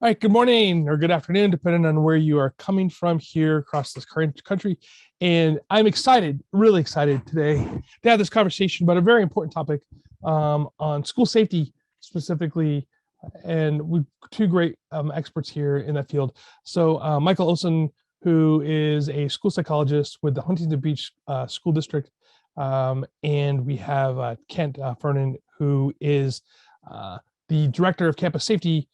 All right, good morning or good afternoon, depending on where you are coming from here across this current country. And I'm excited, really excited today to have this conversation about a very important topic on school safety specifically. And we've two great experts here in that field. So Michael Olsen, who is a school psychologist with the Huntington Beach School District. And we have Kent Kerrin, who is the director of campus safety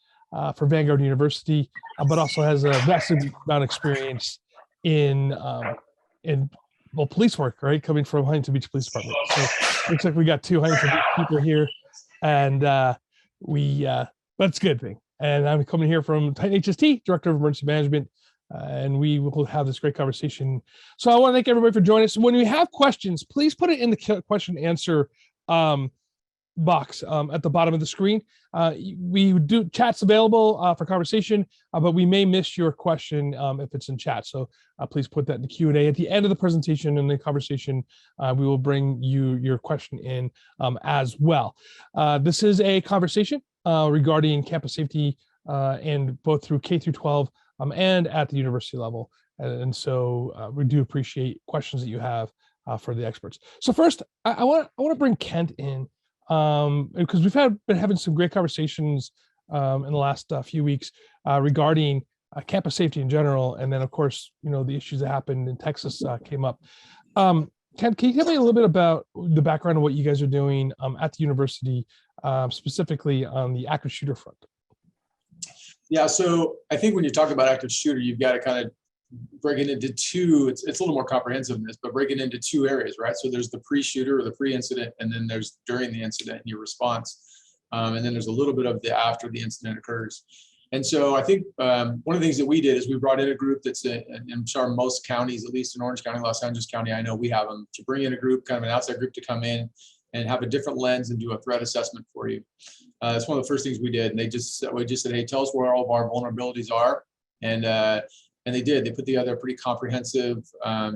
for Vanguard University, but also has a vast amount of experience in police work, right? Coming from Huntington Beach Police Department. So looks like we got two Huntington Beach people here, and that's a good thing. And I'm coming here from Titan HST, Director of Emergency Management, and we will have this great conversation. So I want to thank everybody for joining us. When you have questions, please put it in the question answer box at the bottom of the screen. We do chats available for conversation, but we may miss your question if it's in chat. So please put that in the Q&A at the end of the presentation and the conversation. We will bring you your question in as well. This is a conversation regarding campus safety and both through K through 12 and at the university level. And so we do appreciate questions that you have for the experts. So first, I want to bring Kent in, because we've been having some great conversations in the last few weeks regarding campus safety in general, and then of course the issues that happened in Texas came up. Ken, can you tell me a little bit about the background of what you guys are doing at the university, specifically on the active shooter front? Yeah, so I think when you talk about active shooter, you've got to kind of break it into two. It's a little more comprehensive than this, but break it into two areas, right? So there's the pre-shooter or the pre-incident, and then there's during the incident and your response, and then there's a little bit of the after the incident occurs. And so I think one of the things that we did is we brought in a group that's I'm sure most counties, at least in Orange County, Los Angeles County, I know we have them, to bring in a group, kind of an outside group, to come in and have a different lens and do a threat assessment for you. That's one of the first things we did. And we just said, hey, tell us where all of our vulnerabilities are. And they did. They put together a pretty comprehensive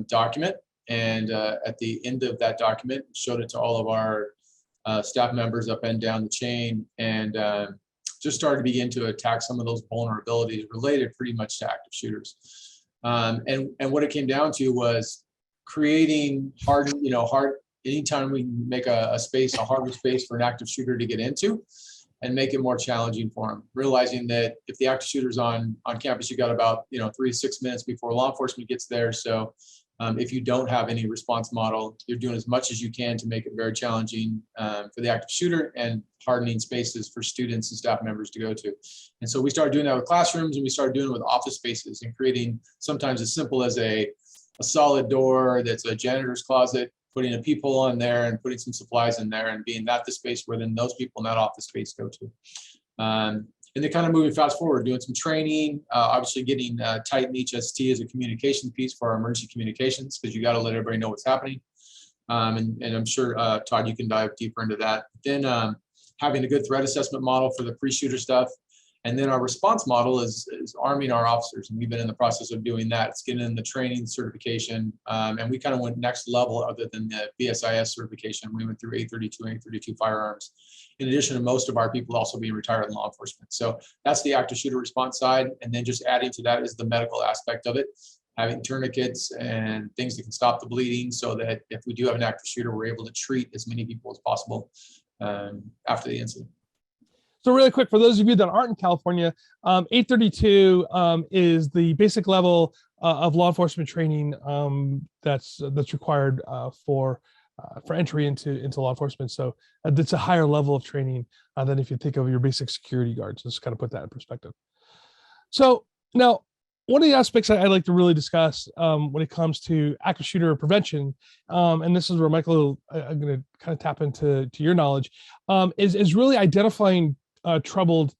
document. And at the end of that document, showed it to all of our staff members up and down the chain, and just started to begin to attack some of those vulnerabilities related pretty much to active shooters. And what it came down to was creating hard, anytime we make a harder space for an active shooter to get into, and make it more challenging for them. Realizing that if the active shooter's on campus, you got about 3 to 6 minutes before law enforcement gets there. So if you don't have any response model, you're doing as much as you can to make it very challenging for the active shooter, and hardening spaces for students and staff members to go to. And so we started doing that with classrooms, and we started doing it with office spaces, and creating sometimes as simple as a solid door that's a janitor's closet, putting a peephole in there and putting some supplies in there, and being that the space where then those people in that office space go to. And then kind of moving fast forward, doing some training, obviously getting Titan HST as a communication piece for our emergency communications, because you got to let everybody know what's happening. And I'm sure, Todd, you can dive deeper into that. Then having a good threat assessment model for the pre-shooter stuff. And then our response model is arming our officers. And we've been in the process of doing that. It's getting in the training certification. And we kind of went next level other than the BSIS certification. We went through 832 and 832 firearms, in addition to most of our people also being retired in law enforcement. So that's the active shooter response side. And then just adding to that is the medical aspect of it, having tourniquets and things that can stop the bleeding, so that if we do have an active shooter, we're able to treat as many people as possible after the incident. So really quick, for those of you that aren't in California, 832 is the basic level of law enforcement training that's required for entry into law enforcement. So it's a higher level of training than if you think of your basic security guards. Just kind of put that in perspective. So now, one of the aspects I'd like to really discuss when it comes to active shooter prevention, and this is where Michael, I'm going to kind of tap into your knowledge, is really identifying troubled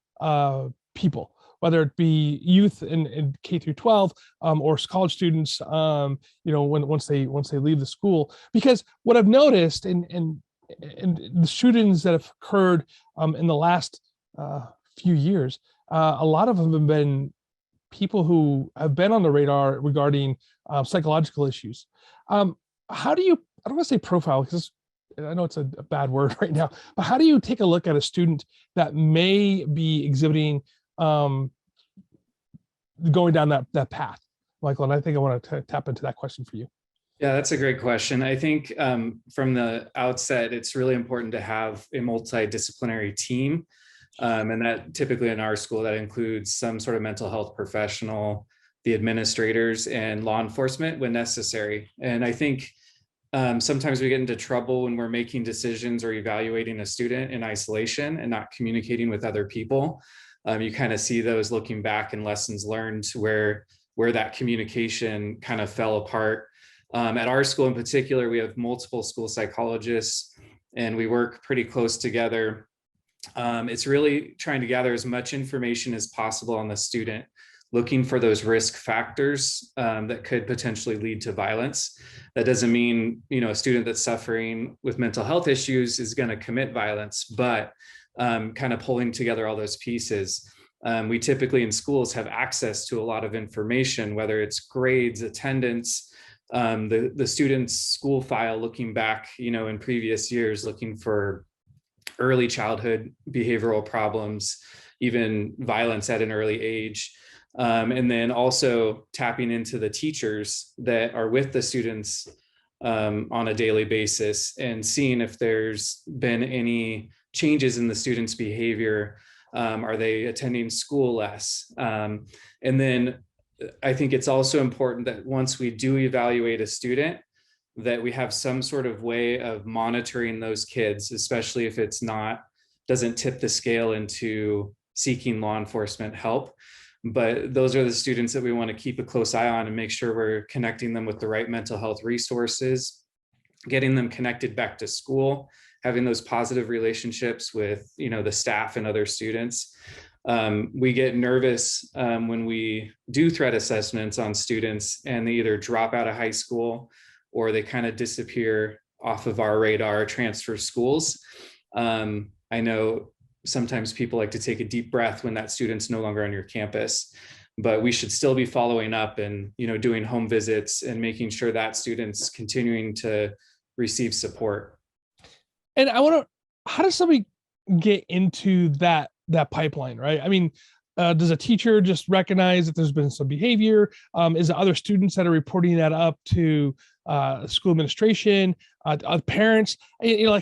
people, whether it be youth in K through 12 or college students, once they leave the school. Because what I've noticed in the shootings that have occurred in the last few years, a lot of them have been people who have been on the radar regarding psychological issues. How do you, I don't want to say profile, because I know it's a bad word right now, but how do you take a look at a student that may be exhibiting going down that path, Michael? And I think I want to tap into that question for you. Yeah, that's a great question. I think from the outset, it's really important to have a multidisciplinary team. And that typically in our school, that includes some sort of mental health professional, the administrators, and law enforcement when necessary. And I think sometimes we get into trouble when we're making decisions or evaluating a student in isolation and not communicating with other people. You kind of see those looking back and lessons learned where that communication kind of fell apart. At our school in particular, we have multiple school psychologists, and we work pretty close together. It's really trying to gather as much information as possible on the student, looking for those risk factors that could potentially lead to violence. That doesn't mean, a student that's suffering with mental health issues is going to commit violence, but kind of pulling together all those pieces. We typically in schools have access to a lot of information, whether it's grades, attendance, the student's school file, looking back, in previous years, looking for early childhood behavioral problems, even violence at an early age. And then also tapping into the teachers that are with the students on a daily basis and seeing if there's been any changes in the student's behavior. Are they attending school less? And then I think it's also important that once we do evaluate a student, that we have some sort of way of monitoring those kids, especially if doesn't tip the scale into seeking law enforcement help. But those are the students that we want to keep a close eye on and make sure we're connecting them with the right mental health resources, getting them connected back to school, having those positive relationships with, the staff and other students. We get nervous when we do threat assessments on students and they either drop out of high school or they kind of disappear off of our radar, transfer schools. I know sometimes people like to take a deep breath when that student's no longer on your campus, but we should still be following up and, doing home visits and making sure that student's continuing to receive support. And how does somebody get into that pipeline, right? I mean, does a teacher just recognize that there's been some behavior? Is it other students that are reporting that up to school administration, parents?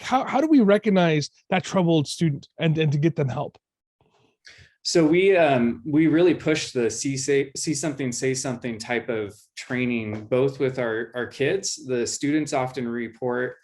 How do we recognize that troubled student and to get them help? So we really push the see something, say something type of training, both with our kids. The students often report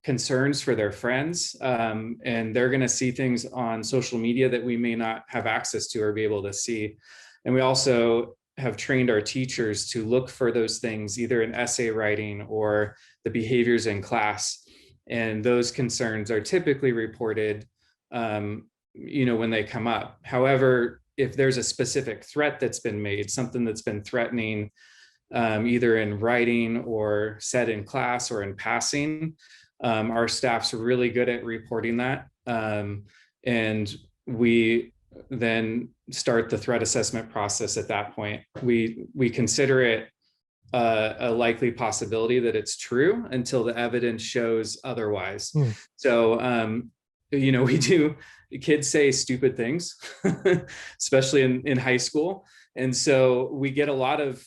concerns for their friends, and they're going to see things on social media that we may not have access to or be able to see. And we also have trained our teachers to look for those things, either in essay writing or the behaviors in class. And those concerns are typically reported, when they come up. However, if there's a specific threat that's been made, something that's been threatening, either in writing or said in class or in passing, our staff's really good at reporting that. And we then start the threat assessment process at that point. We consider it a likely possibility that it's true until the evidence shows otherwise. So, kids say stupid things, especially in high school. And so we get a lot of,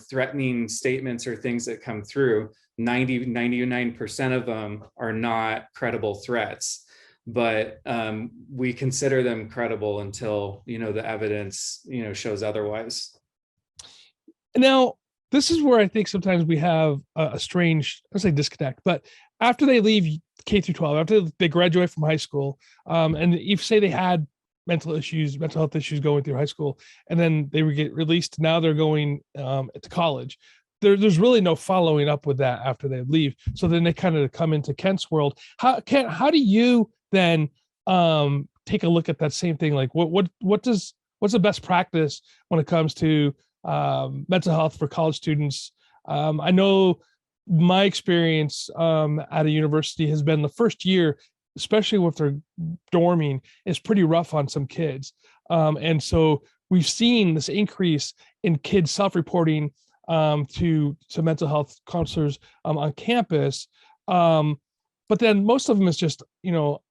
threatening statements or things that come through. 99% of them are not credible threats, but we consider them credible until, the evidence, shows otherwise. Now, this is where I think sometimes we have a strange, I don't say disconnect, but after they leave K through 12, after they graduate from high school, and if say they had mental health issues going through high school, and then they would get released, now they're going to college. There's really no following up with that after they leave. So then they kind of come into Kent's world. How do you then take a look at that same thing? Like what's the best practice when it comes to mental health for college students? I know my experience at a university has been the first year, especially with their dorming, is pretty rough on some kids. And so we've seen this increase in kids self-reporting to mental health counselors on campus. but then most of them is just,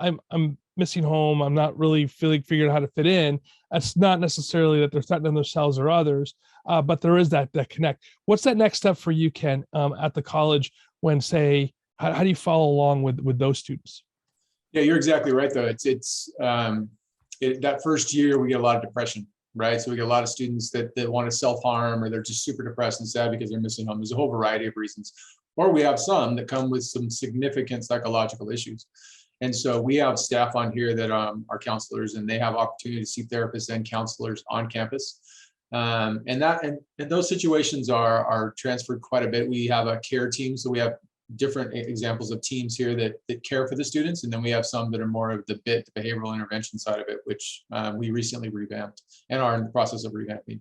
I'm missing home. I'm not really figuring out how to fit in. That's not necessarily that they're threatening themselves or others, but there is that connect. What's that next step for you, Ken, at the college when, say, how do you follow along with those students? Yeah, you're exactly right, though. That first year, we get a lot of depression, right? So we get a lot of students that want to self-harm, or they're just super depressed and sad because they're missing home. There's a whole variety of reasons. Or we have some that come with some significant psychological issues. And so we have staff on here that are counselors, and they have opportunity to see therapists and counselors on campus. And those situations are transferred quite a bit. We have a care team, so we have different examples of teams here that care for the students, and then we have some that are more of the behavioral intervention side of it, which we recently revamped and are in the process of revamping.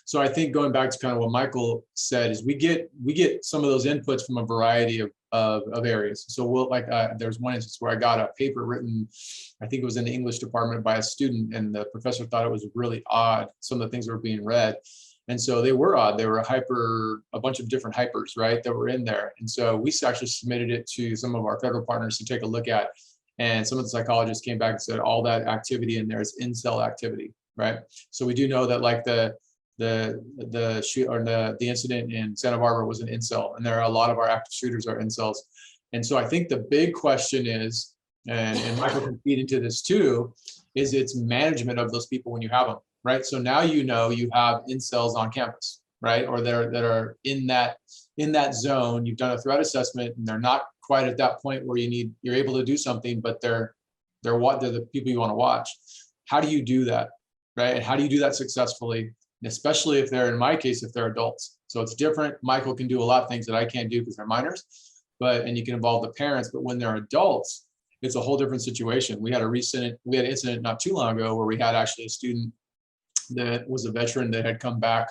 So I think going back to kind of what Michael said is we get some of those inputs from a variety of areas. So there's one instance where I got a paper written, I think it was in the English department, by a student, and the professor thought it was really odd, some of the things that were being read. And so they were odd. They were a bunch of different hypers, right, that were in there. And so we actually submitted it to some of our federal partners to take a look at. And some of the psychologists came back and said all that activity in there is incel activity, right? So we do know that like the incident in Santa Barbara was an incel, and there are a lot of our active shooters are incels. And so I think the big question is, and Michael can feed into this too, is it's management of those people when you have them. Right. So now you have incels on campus, right? Or that are in that zone. You've done a threat assessment, and they're not quite at that point where you're able to do something, but they're the people you want to watch. How do you do that? Right. And how do you do that successfully? And especially if they're, in my case, if they're adults. So it's different. Michael can do a lot of things that I can't do because they're minors, and you can involve the parents, but when they're adults, it's a whole different situation. We had an incident not too long ago where we had actually a student that was a veteran that had come back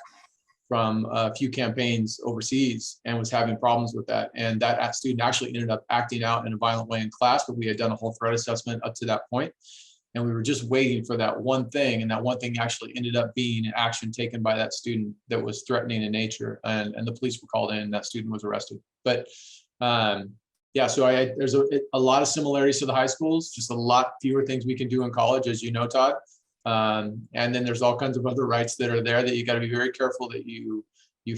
from a few campaigns overseas and was having problems with that. And that student actually ended up acting out in a violent way in class, but we had done a whole threat assessment up to that point. And we were just waiting for that one thing. And that one thing actually ended up being an action taken by that student that was threatening in nature. And the police were called in, and that student was arrested. But yeah, so there's a lot of similarities to the high schools, just a lot fewer things we can do in college, as you know, Todd. And then there's all kinds of other rights that are there that you got to be very careful that you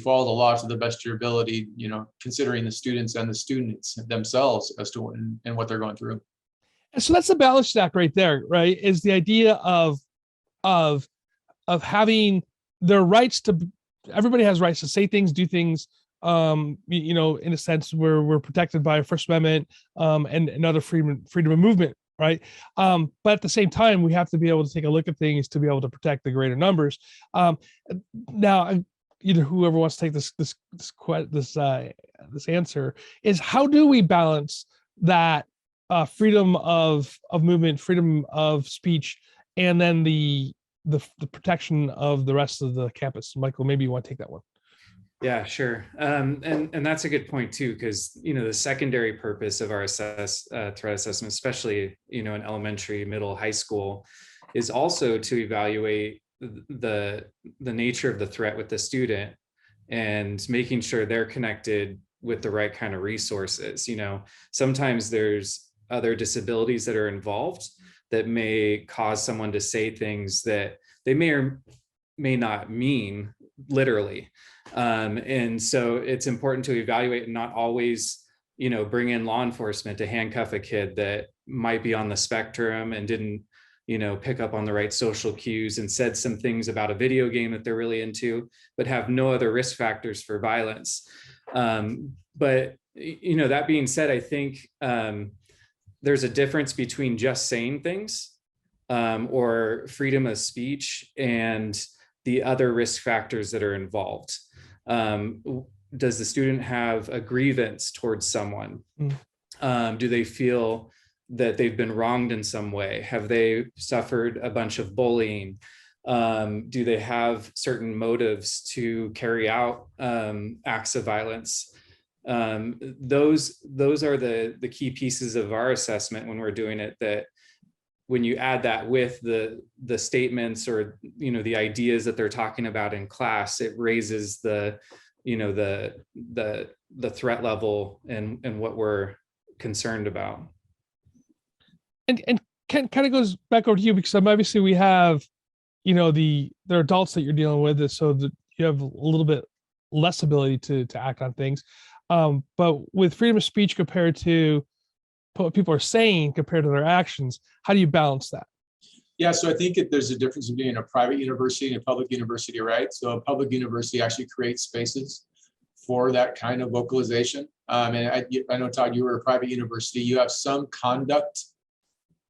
follow the law to the best of your ability, considering the students and the students themselves as to what they're going through. So that's the balance stack right there, right? Is the idea of having their rights to, everybody has rights to say things, do things, in a sense where we're protected by First Amendment and other freedom of movement. Right. But at the same time, we have to be able to take a look at things to be able to protect the greater numbers. Now, whoever wants to take this answer is, how do we balance that freedom of movement, freedom of speech, and then the protection of the rest of the campus? Michael, maybe you want to take that one. Yeah, sure. And that's a good point too, because, the secondary purpose of our threat assessment, especially, in elementary, middle, high school, is also to evaluate the nature of the threat with the student and making sure they're connected with the right kind of resources. Sometimes there's other disabilities that are involved that may cause someone to say things that they may or may not mean literally. And so it's important to evaluate and not always, bring in law enforcement to handcuff a kid that might be on the spectrum and didn't, pick up on the right social cues and said some things about a video game that they're really into, but have no other risk factors for violence. But, that being said, I think there's a difference between just saying things or freedom of speech and the other risk factors that are involved. Does the student have a grievance towards someone? Do they feel that they've been wronged in some way? Have they suffered a bunch of bullying? Do they have certain motives to carry out acts of violence? Those are the key pieces of our assessment when we're doing it, that when you add that with the statements or the ideas that they're talking about in class, it raises the threat level and what we're concerned about. And Kent, kind of goes back over to you, because obviously we have, there are adults that you're dealing with, so that you have a little bit less ability to act on things. But with freedom of speech compared to what people are saying compared to their actions, how do you balance that? Yeah, so I think there's a difference between a private university and a public university, right? So a public university actually creates spaces for that kind of vocalization. And I know, Todd, you were a private university. You have some conduct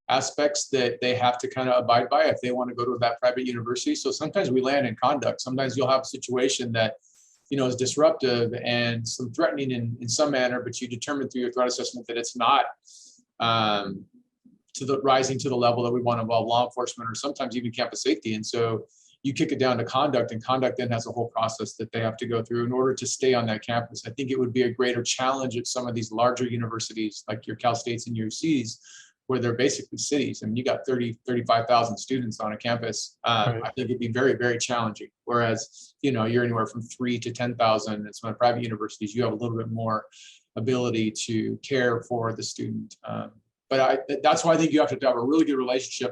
aspects that they have to kind of abide by if they want to go to that private university. So sometimes we land in conduct. Sometimes you'll have a situation that is disruptive and some threatening in some manner, but you determine through your threat assessment that it's not rising to the level that we want to involve law enforcement or sometimes even campus safety. And so you kick it down to conduct, and conduct then has a whole process that they have to go through in order to stay on that campus. I think it would be a greater challenge at some of these larger universities like your Cal States and UCs, where they're basically cities. I mean, you got 35,000 students on a campus. Right. I think it'd be very, very challenging. Whereas, you're anywhere from 3 to 10,000. And some private universities, you have a little bit more ability to care for the student. But that's why I think you have to have a really good relationship.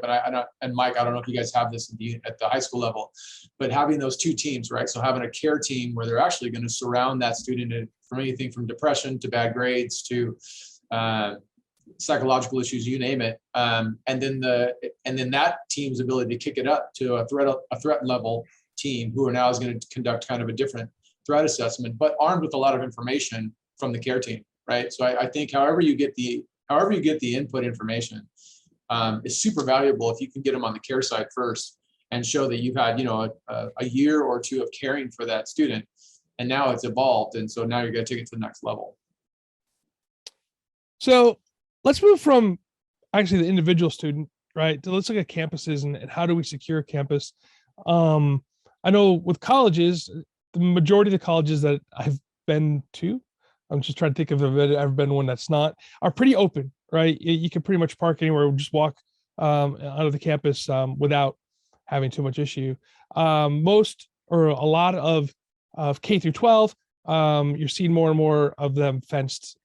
And Mike, I don't know if you guys have this at the high school level, but having those two teams, right? So having a care team where they're actually going to surround that student from anything from depression to bad grades to psychological issues, you name it. And then that team's ability to kick it up to a threat level team who now is going to conduct kind of a different threat assessment, but armed with a lot of information from the care team, right? So I think however you get the input information is super valuable if you can get them on the care side first and show that you've had a year or two of caring for that student, and now it's evolved, and so now you're going to take it to the next level. So let's move from actually the individual student, right, to let's look at campuses and how do we secure campus. I know with colleges, the majority of the colleges that I've been to, I'm just trying to think of if I've ever been one that's not, are pretty open, right? You can pretty much park anywhere or just walk out of the campus without having too much issue. Most or a lot of K through 12, you're seeing more and more of them fenced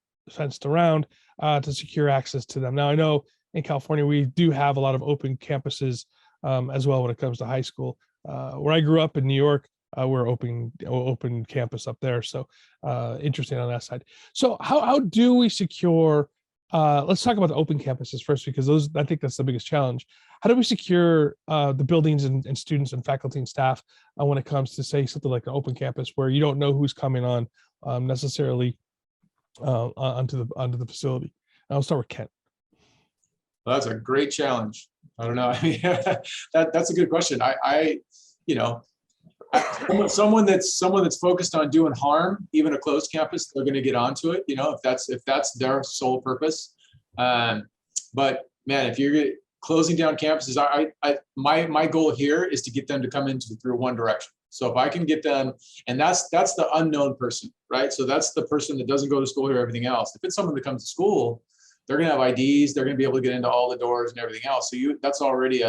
around to secure access to them. Now, I know in California, we do have a lot of open campuses as well when it comes to high school. Where I grew up in New York, we're open campus up there. So interesting on that side. So how do we secure, let's talk about the open campuses first, because I think that's the biggest challenge. How do we secure the buildings and students and faculty and staff when it comes to, say, something like an open campus where you don't know who's coming on necessarily onto the facility? I'll start with Kent. Well, that's a great challenge. I don't know. I mean, that's a good question. Someone that's focused on doing harm, even a closed campus, they're going to get onto it. If that's their sole purpose. But man, if you're closing down campuses, my goal here is to get them to come through one direction. So if I can get them, and that's the unknown person, right? So that's the person that doesn't go to school or everything else. If it's someone that comes to school, they're going to have IDs, they're going to be able to get into all the doors and everything else. So that's already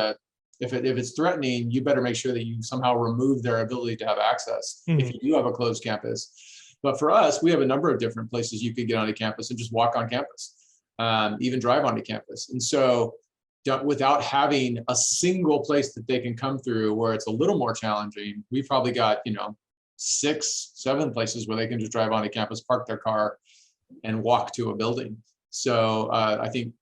if it's threatening, you better make sure that you somehow remove their ability to have access if you do have a closed campus. But for us, we have a number of different places you could get onto campus and just walk on campus, even drive onto campus. And so without having a single place that they can come through where it's a little more challenging, we've probably got 6, 7 places where they can just drive onto campus, park their car, and walk to a building. So I think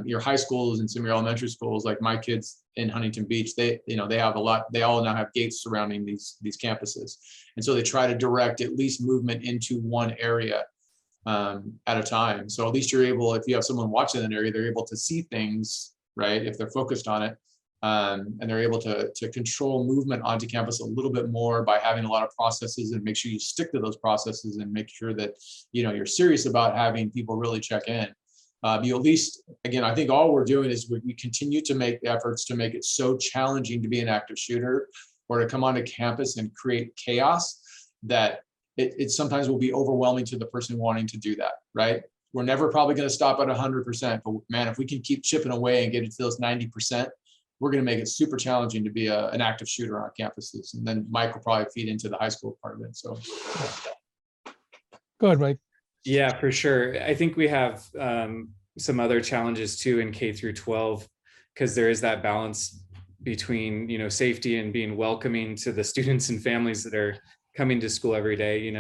your high schools and some of your elementary schools, like my kids in Huntington Beach, they have a lot. They all now have gates surrounding these campuses, and so they try to direct at least movement into one area at a time. So at least you're able, if you have someone watching an area, they're able to see things, right, if they're focused on it, and they're able to control movement onto campus a little bit more by having a lot of processes, and make sure you stick to those processes and make sure that you're serious about having people really check in. You at least, again, I think all we're doing is we continue to make efforts to make it so challenging to be an active shooter or to come onto campus and create chaos that it sometimes will be overwhelming to the person wanting to do that, right? We're never probably going to stop at 100%, but man, if we can keep chipping away and get it to those 90%, we're going to make it super challenging to be an active shooter on campuses. And then Mike will probably feed into the high school part of it. So go ahead, Mike. Yeah, for sure. I think we have some other challenges too in K through 12, because there is that balance between, safety and being welcoming to the students and families that are coming to school every day.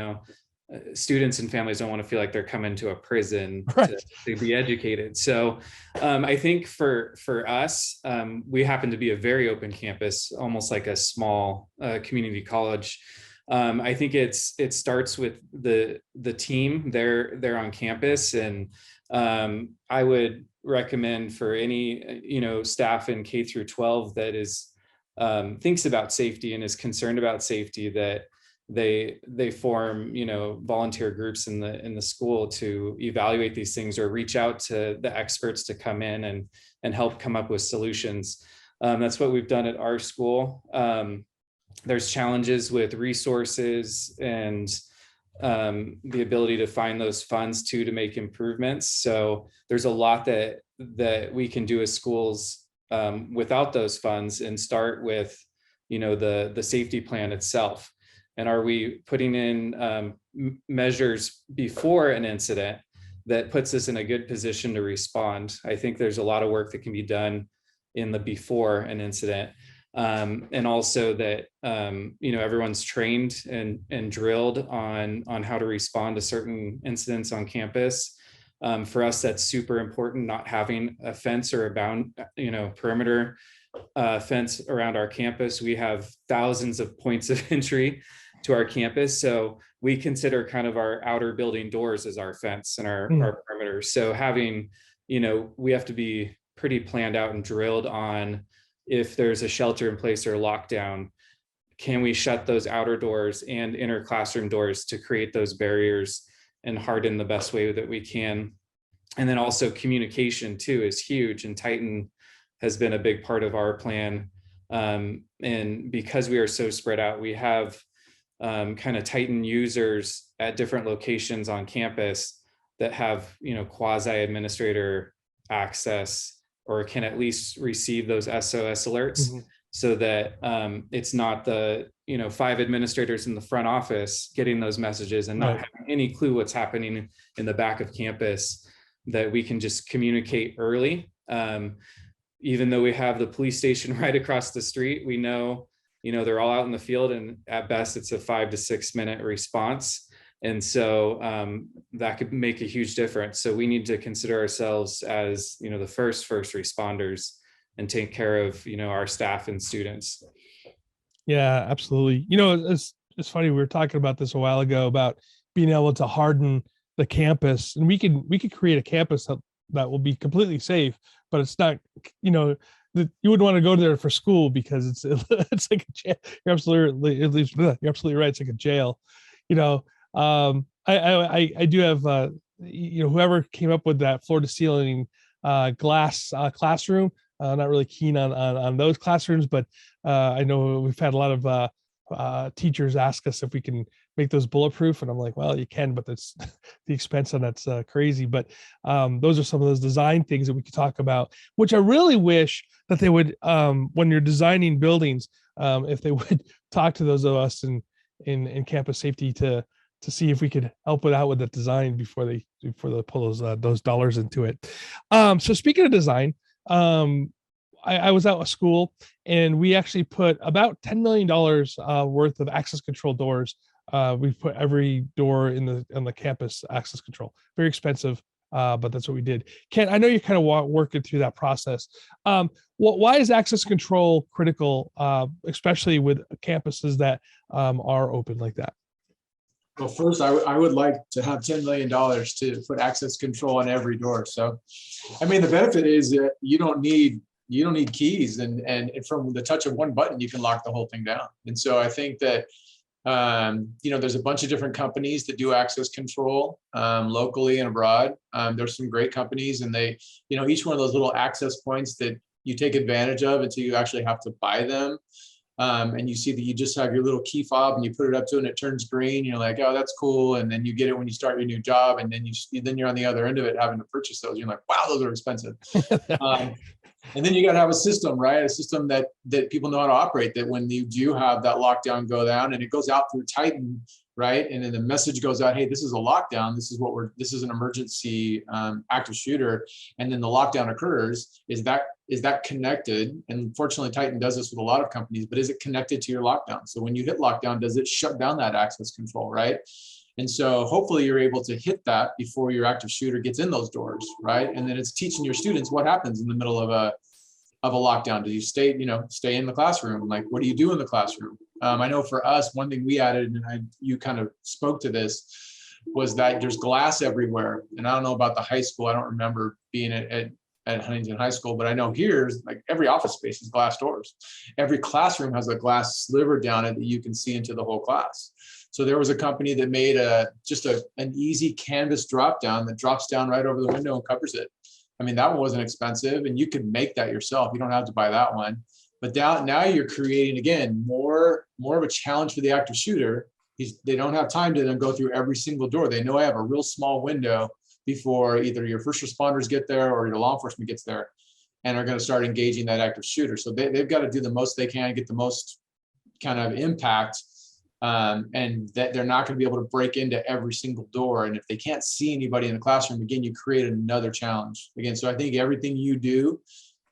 Students and families don't want to feel like they're coming to a prison Right. to be educated. So I think for us, we happen to be a very open campus, almost like a small community college. I think it starts with the team. They're on campus, and I would recommend for any staff in K through 12 that is thinks about safety and is concerned about safety, that they form volunteer groups in the school to evaluate these things, or reach out to the experts to come in and help come up with solutions. That's what we've done at our school. There's challenges with resources and the ability to find those funds too, to make improvements. So there's a lot that we can do as schools without those funds, and start with the safety plan itself. And are we putting in measures before an incident that puts us in a good position to respond? I think there's a lot of work that can be done in the before an incident. And also that everyone's trained and drilled on how to respond to certain incidents on campus. For us, that's super important. Not having a fence or a bound, perimeter fence around our campus. We have thousands of points of entry to our campus, so we consider kind of our outer building doors as our fence and our perimeter. So having, we have to be pretty planned out and drilled on, if there's a shelter in place or lockdown, can we shut those outer doors and inner classroom doors to create those barriers and harden the best way that we can? And then also communication too is huge, and Titan has been a big part of our plan. And because we are so spread out, we have kind of Titan users at different locations on campus that have quasi administrator access, or can at least receive those SOS alerts, so that it's not the 5 administrators in the front office getting those messages and not having any clue what's happening in the back of campus, that we can just communicate early. Even though we have the police station right across the street, we know they're all out in the field, and at best it's a 5 to 6 minute response. And so that could make a huge difference. So we need to consider ourselves as, the first responders, and take care of, our staff and students. Yeah, absolutely. It's funny. We were talking about this a while ago about being able to harden the campus, and we could create a campus that will be completely safe, but it's not, you wouldn't want to go there for school, because it's like a jail. You're absolutely right. It's like a jail. I do have whoever came up with that floor to ceiling glass classroom. Not really keen on those classrooms, but I know we've had a lot of teachers ask us if we can make those bulletproof, and I'm like, well, you can, but that's the expense on that's crazy. But those are some of those design things that we could talk about, which I really wish that they would, when you're designing buildings, if they would talk to those of us in campus safety to see if we could help with that design before they pull those dollars into it. So speaking of design, I was out of school, and we actually put about $10 million worth of access control doors. We put every door on the campus access control. Very expensive, but that's what we did. Kent, I know you're kind of working through that process. Why is access control critical, especially with campuses that are open like that? Well, first, I would like to have $10 million to put access control on every door. So, the benefit is that you don't need keys, and from the touch of one button, you can lock the whole thing down. And so I think that, there's a bunch of different companies that do access control locally and abroad. There's some great companies, and they, each one of those little access points that you take advantage of until you actually have to buy them. And you see that you just have your little key fob, and you put it up to it and it turns green. You're like, oh, that's cool. And then you get it when you start your new job, and then you're on the other end of it having to purchase those. You're like, wow, those are expensive. And then you got to have a system, right? A system that people know how to operate, that when you do have that lockdown go down, and it goes out through Titan, right? And then the message goes out, hey, this is a lockdown. This is an emergency active shooter. And then the lockdown occurs. Is that connected? And fortunately, Titan does this with a lot of companies, but is it connected to your lockdown? So when you hit lockdown, does it shut down that access control, right? And so hopefully you're able to hit that before your active shooter gets in those doors, right? And then it's teaching your students what happens in the middle of a lockdown. Do you stay in the classroom? Like, what do you do in the classroom? I know for us, one thing we added, and you kind of spoke to this, was that there's glass everywhere. And I don't know about the high school. I don't remember being at Huntington High School, but I know here, like every office space is glass doors. Every classroom has a glass sliver down it that you can see into the whole class. So there was a company that made an easy canvas drop down that drops down right over the window and covers it. I mean, that one wasn't expensive, and you could make that yourself. You don't have to buy that one. But now you're creating, again, more of a challenge for the active shooter. They don't have time to then go through every single door. They know I have a real small window before either your first responders get there or your law enforcement gets there, and are going to start engaging that active shooter. So they've got to do the most they can, get the most kind of impact. And that they're not going to be able to break into every single door. And if they can't see anybody in the classroom, again, you create another challenge. Again, so I think everything you do,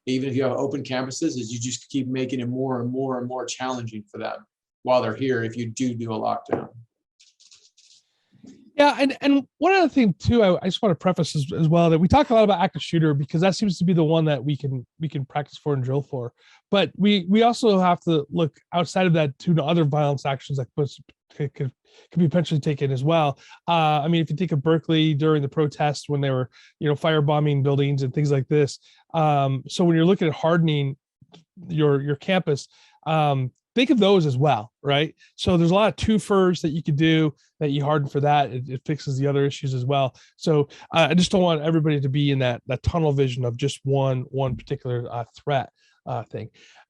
even if you have open campuses, is you just keep making it more and more and more challenging for them while they're here if you do a lockdown. Yeah, and one other thing too, I just want to preface as well that we talk a lot about active shooter because that seems to be the one that we can practice for and drill for. But we also have to look outside of that to other violence actions that could be potentially taken as well. I mean, if you think of Berkeley during the protests when they were firebombing buildings and things like this. So when you're looking at hardening your campus, think of those as well, right? So there's a lot of twofers that you could do that you harden for that. It fixes the other issues as well. So I just don't want everybody to be in that tunnel vision of just one particular threat thing.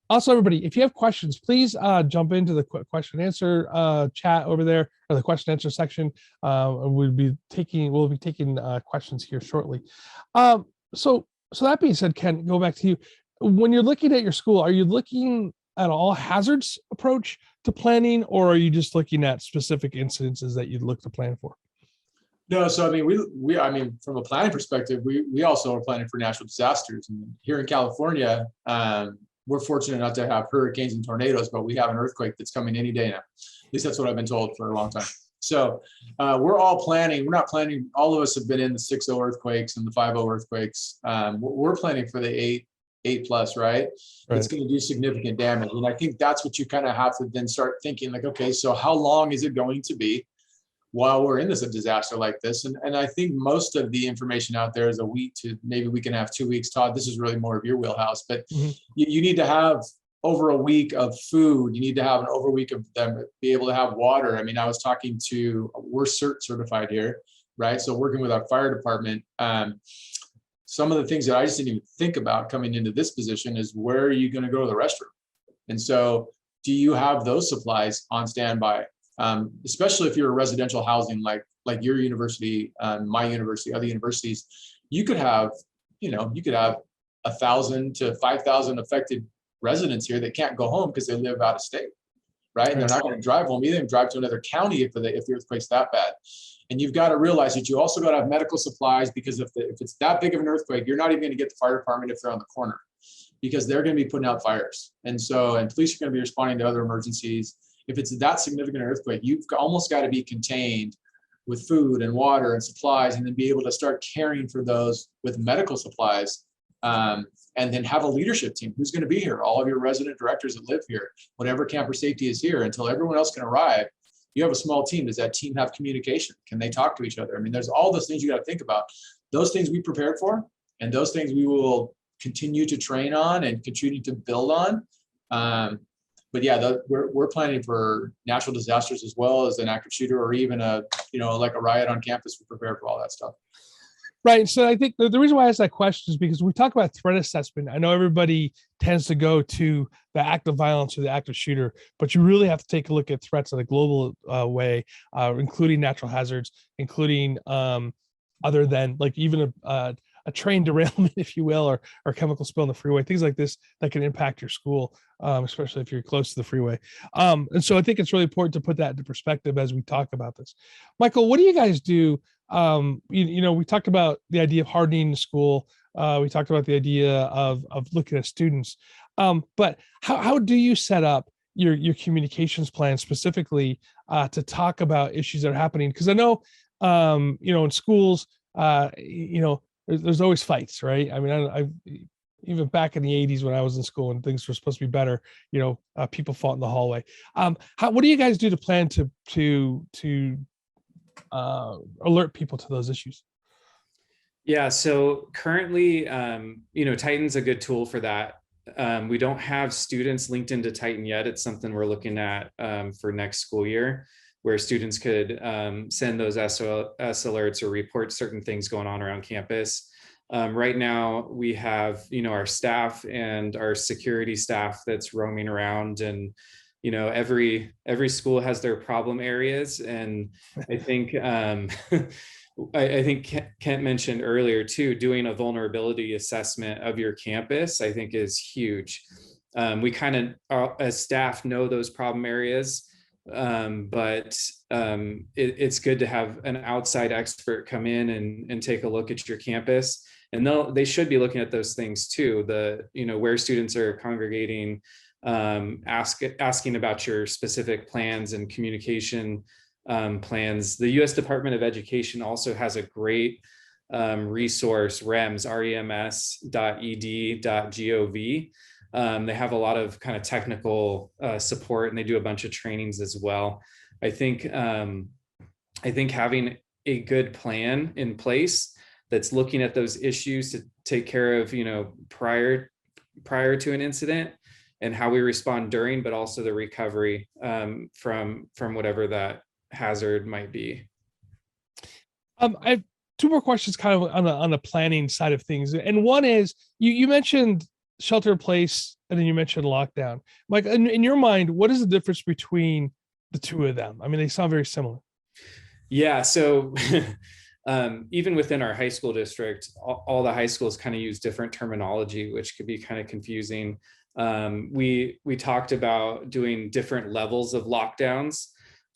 Also, everybody, if you have questions, please jump into the question and answer chat over there, or the question and answer section. We'll be taking questions here shortly. So that being said, Ken, go back to you. When you're looking at your school, are you looking at all hazards approach to planning, or are you just looking at specific incidences that you'd look to plan for? No, so I mean, from a planning perspective, we also are planning for natural disasters. And here in California, we're fortunate not to have hurricanes and tornadoes, but we have an earthquake that's coming any day now. At least that's what I've been told for a long time. So we're all planning. We're not planning. All of us have been in the 6.0 earthquakes and the 5.0 earthquakes. We're planning for the 8 plus, right? It's going to do significant damage. And I think that's what you kind of have to then start thinking, like, okay, so how long is it going to be while we're in a disaster like this? And I think most of the information out there is a week to maybe we can have 2 weeks. Todd, this is really more of your wheelhouse, but you need to have over a week of food. You need to have over a week of them be able to have water. I mean, I was talking to, we're CERT certified here, right? So working with our fire department, some of the things that I just didn't even think about coming into this position is where are you going to go to the restroom? And so do you have those supplies on standby? Especially if you're a residential housing, like your university, my university, other universities, you could have 1,000 to 5,000 affected residents here that can't go home because they live out of state, right? And they're not going to drive home either, and drive to another county if the earthquake's that bad. And you've got to realize that you also got to have medical supplies, because if it's that big of an earthquake, you're not even going to get the fire department if they're on the corner, because they're going to be putting out fires. And police are going to be responding to other emergencies. If it's that significant earthquake, you've almost got to be contained with food and water and supplies, and then be able to start caring for those with medical supplies. And then have a leadership team. Who's going to be here? All of your resident directors that live here, whatever camper safety is here, until everyone else can arrive. You have a small team. Does that team have communication? Can they talk to each other? I mean, there's all those things you got to think about. Those things we prepared for, and those things we will continue to train on and continue to build on. But yeah, we're planning for natural disasters as well as an active shooter, or even like a riot on campus. We're prepared for all that stuff. Right. So I think the reason why I asked that question is because we talk about threat assessment. I know everybody tends to go to the act of violence or the active shooter, but you really have to take a look at threats in a global way, including natural hazards, including other than like even a a train derailment, if you will, or chemical spill on the freeway, things like this that can impact your school, especially if you're close to the freeway. And so I think it's really important to put that into perspective as we talk about this. Michael, what do you guys do? We talked about the idea of hardening the school. We talked about the idea of looking at students. But how do you set up your communications plan specifically to talk about issues that are happening? Because I know, in schools, there's always fights, right? I mean, I even back in the 80s when I was in school and things were supposed to be better, people fought in the hallway. What do you guys do to plan to alert people to those issues? Yeah, so currently, Titan's a good tool for that. We don't have students linked into Titan yet. It's something we're looking at for next school year, where students could send those SOS alerts or report certain things going on around campus. Right now, we have, our staff and our security staff that's roaming around, and every school has their problem areas. And I think I think Kent mentioned earlier too, doing a vulnerability assessment of your campus, I think is huge. We kind of, as staff, know those problem areas, but it's good to have an outside expert come in and take a look at your campus. And they should be looking at those things too, where students are congregating, asking about your specific plans and communication plans. The U.S. Department of Education also has a great resource, rems.ed.gov. They have a lot of kind of technical support, and they do a bunch of trainings as well. I think having a good plan in place that's looking at those issues to take care of, prior to an incident, and how we respond during, but also the recovery from whatever that hazard might be. I have two more questions kind of on the planning side of things. And one is, you mentioned shelter in place, and then you mentioned lockdown. Mike, in your mind, what is the difference between the two of them? I mean, they sound very similar. Yeah, so even within our high school district, all the high schools kind of use different terminology, which could be kind of confusing. We talked about doing different levels of lockdowns.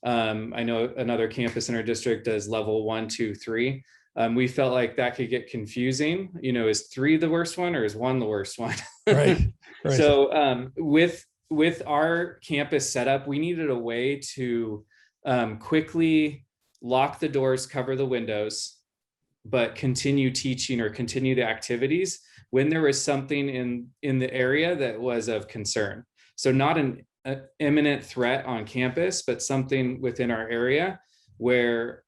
I know another campus in our district does level 1, 2, 3. We felt like that could get confusing. Is 3 the worst one, or is 1 the worst one? Right. So with our campus setup, we needed a way to quickly lock the doors, cover the windows, but continue teaching or continue the activities when there was something in the area that was of concern. So not an imminent threat on campus, but something within our area where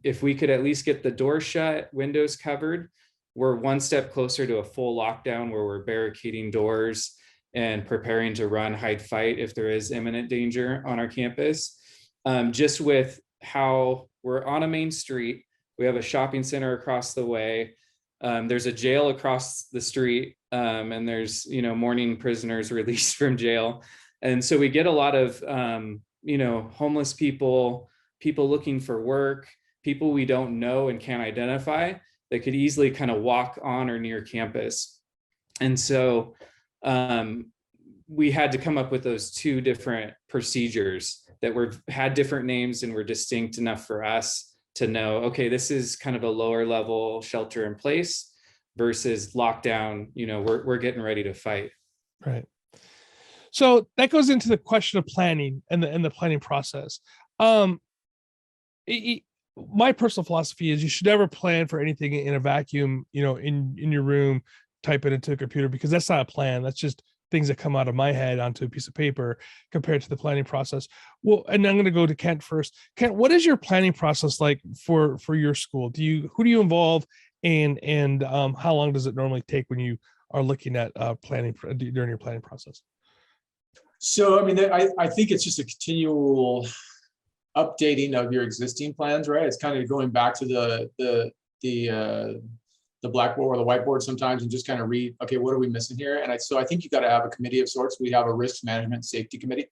if we could at least get the door shut, windows covered, we're one step closer to a full lockdown where we're barricading doors and preparing to run, hide, fight if there is imminent danger on our campus. Just with how we're on a main street, we have a shopping center across the way, there's a jail across the street, and there's morning prisoners released from jail. And so we get a lot of, homeless people looking for work, people we don't know and can't identify that could easily kind of walk on or near campus. And so we had to come up with those two different procedures that had different names and were distinct enough for us to know, okay, this is kind of a lower level shelter in place versus lockdown, we're getting ready to fight. Right. So that goes into the question of planning and the planning process. My personal philosophy is you should never plan for anything in a vacuum, in your room, type it into a computer, because that's not a plan. That's just things that come out of my head onto a piece of paper compared to the planning process. Well, and I'm going to go to Kent first. Kent, what is your planning process like for your school? Who do you involve, and how long does it normally take when you are looking at planning during your planning process? So, I mean, I think it's just a continual updating of your existing plans, right? It's kind of going back to the blackboard or the whiteboard sometimes and just kind of read, okay, what are we missing here? And so I think you got to have a committee of sorts. We have a risk management safety committee.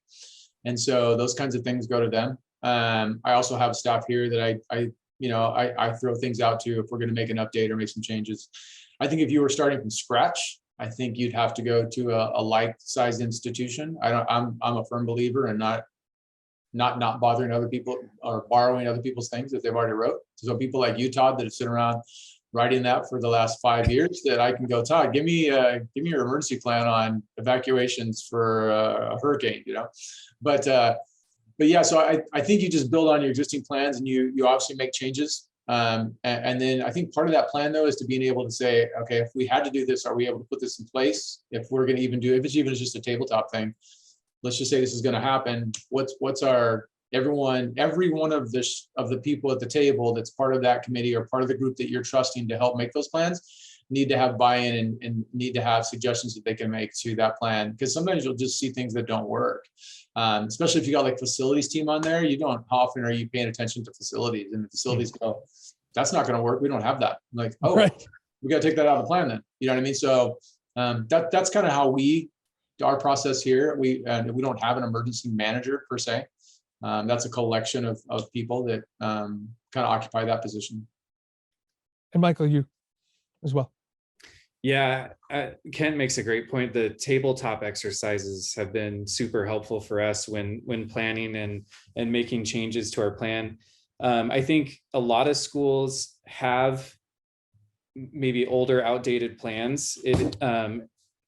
And so those kinds of things go to them. I also have staff here that I I throw things out to if we're going to make an update or make some changes. I think if you were starting from scratch, I think you'd have to go to a like-sized institution. I'm a firm believer in not bothering other people or borrowing other people's things that they've already wrote. So people like you, Todd, that have sit around writing that for the last 5 years, that I can go, Todd, give me your emergency plan on evacuations for a hurricane, But yeah, so I think you just build on your existing plans, and you obviously make changes. And then I think part of that plan, though, is to being able to say, okay, if we had to do this, are we able to put this in place? If we're going to if it's even just a tabletop thing, let's just say this is going to happen. What's our every one of the people at the table that's part of that committee or part of the group that you're trusting to help make those plans need to have buy-in and need to have suggestions that they can make to that plan, because sometimes you'll just see things that don't work. Especially if you got like facilities team on there, how often are you paying attention to facilities, and the facilities go, that's not going to work. We don't have that. I'm like, oh, right. We got to take that out of the plan then. You know what I mean? So that's kind of how our process here. We don't have an emergency manager per se. That's a collection of people that kind of occupy that position. And Michael, you as well. Yeah, Kent makes a great point. The tabletop exercises have been super helpful for us when planning and making changes to our plan. I think a lot of schools have maybe older, outdated plans.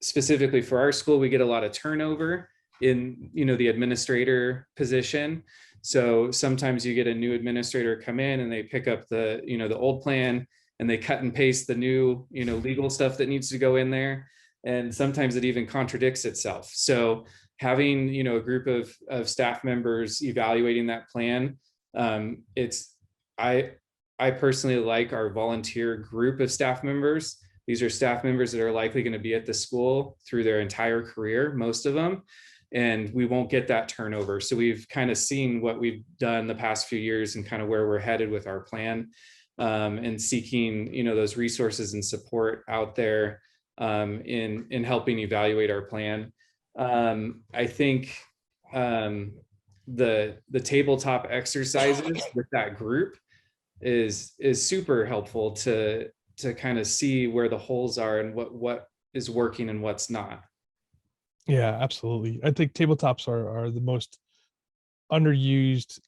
Specifically for our school, we get a lot of turnover in the administrator position. So sometimes you get a new administrator come in and they pick up the old plan and they cut and paste the new legal stuff that needs to go in there, and sometimes it even contradicts itself. So having a group of staff members evaluating that plan, I personally like our volunteer group of staff members. These are staff members that are likely going to be at the school through their entire career, most of them, and we won't get that turnover. So we've kind of seen what we've done the past few years and kind of where we're headed with our plan, and seeking those resources and support out there in helping evaluate our plan. I think the tabletop exercises with that group is super helpful to kind of see where the holes are and what is working and what's not. Yeah, absolutely. I think tabletops are the most underused